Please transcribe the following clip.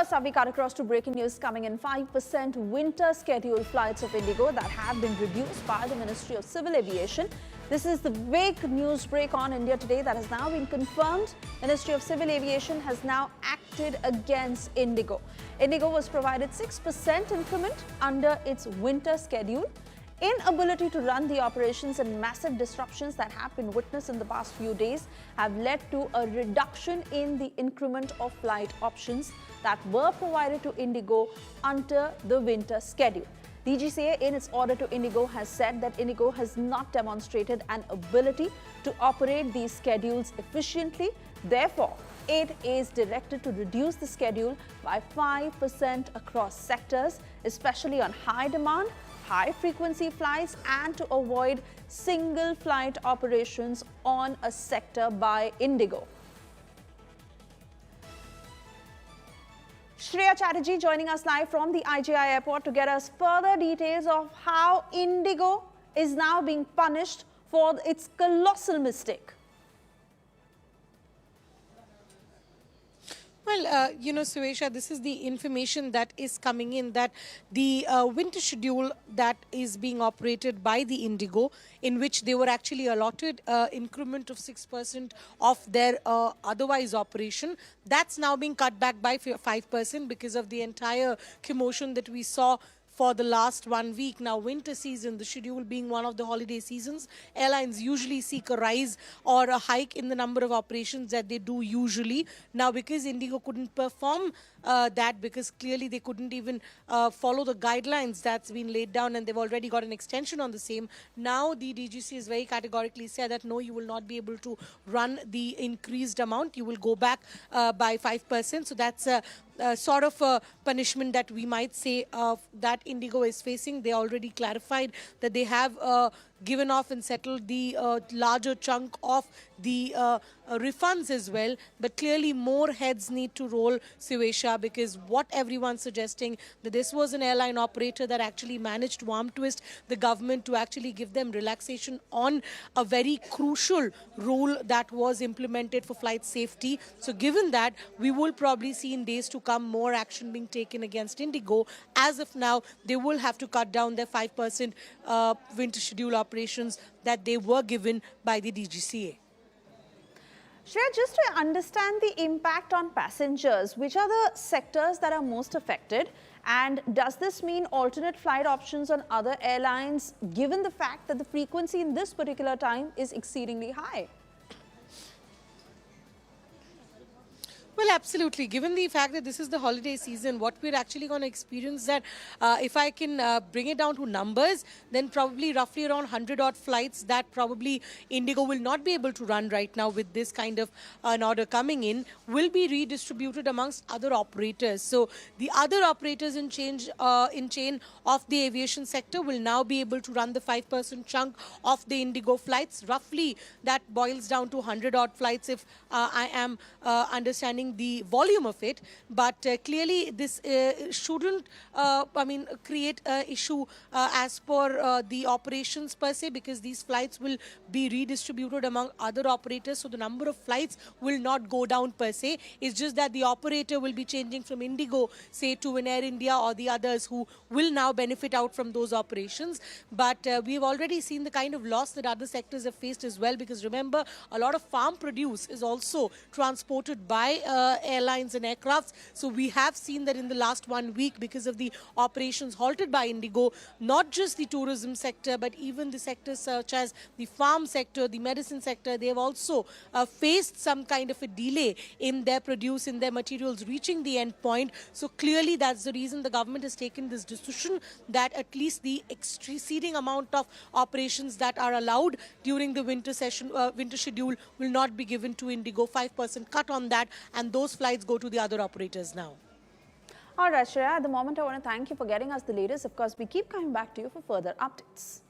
first up, we cut across to breaking news coming in. 5% winter schedule flights of IndiGo that have been reduced by the Ministry of Civil Aviation. This is the big news break on India Today that has now been confirmed. Ministry of Civil Aviation has now acted against IndiGo. IndiGo was provided 6% increment under its winter schedule. Inability to run the operations and massive disruptions that have been witnessed in the past few days have led to a reduction in the increment of flight options that were provided to IndiGo under the winter schedule. DGCA, in its order to IndiGo, has said that IndiGo has not demonstrated an ability to operate these schedules efficiently. Therefore, it is directed to reduce the schedule by 5% across sectors, especially on high demand, high-frequency flights, and to avoid single flight operations on a sector by IndiGo. Shreya Chatterjee joining us live from the IGI airport to get us further details of how IndiGo is now being punished for its colossal mistake. Well, Suesha, this is the information that is coming in that the winter schedule that is being operated by the IndiGo, in which they were actually allotted increment of 6% of their otherwise operation, that's now being cut back by 5% because of the entire commotion that we saw for the last 1 week. Now, winter season, the schedule being one of the holiday seasons, airlines usually seek a rise or a hike in the number of operations that they do usually. Now, because IndiGo couldn't perform that, because clearly they couldn't even follow the guidelines that's been laid down, and they've already got an extension on the same. Now, the DGC has very categorically said that no, you will not be able to run the increased amount. You will go back by 5%. So that's a sort of a punishment that we might say that IndiGo is facing. They already clarified that they have given off and settled the larger chunk of the refunds as well. But clearly more heads need to roll, Suesha, because what everyone's suggesting that this was an airline operator that actually managed to arm twist the government to actually give them relaxation on a very crucial rule that was implemented for flight safety. So given that, we will probably see in days to come more action being taken against IndiGo. As of now, they will have to cut down their 5% winter schedule operations that they were given by the DGCA. Shreya, just to understand the impact on passengers, which are the sectors that are most affected? And does this mean alternate flight options on other airlines, given the fact that the frequency in this particular time is exceedingly high? Well, absolutely. Given the fact that this is the holiday season, what we're actually going to experience that if I can bring it down to numbers, then probably roughly around 100-odd flights that probably IndiGo will not be able to run right now with this kind of an order coming in will be redistributed amongst other operators. So the other operators in chain of the aviation sector will now be able to run the 5% chunk of the IndiGo flights. Roughly that boils down to 100-odd flights if I am understanding the volume of it, but clearly this shouldn't create an issue as per the operations per se, because these flights will be redistributed among other operators, so the number of flights will not go down per se. It's just that the operator will be changing from IndiGo, say, to an Air India or the others who will now benefit out from those operations. But we've already seen the kind of loss that other sectors have faced as well, because remember, a lot of farm produce is also transported by airlines and aircrafts. So we have seen that in the last 1 week, because of the operations halted by IndiGo, not just the tourism sector, but even the sectors such as the farm sector, the medicine sector, they have also faced some kind of a delay in their produce, in their materials reaching the end point. So clearly that's the reason the government has taken this decision that at least the exceeding amount of operations that are allowed during the winter schedule will not be given to IndiGo. 5% cut on that, and those flights go to the other operators now. All right, Shreya, at the moment I want to thank you for getting us the latest. Of course, we keep coming back to you for further updates.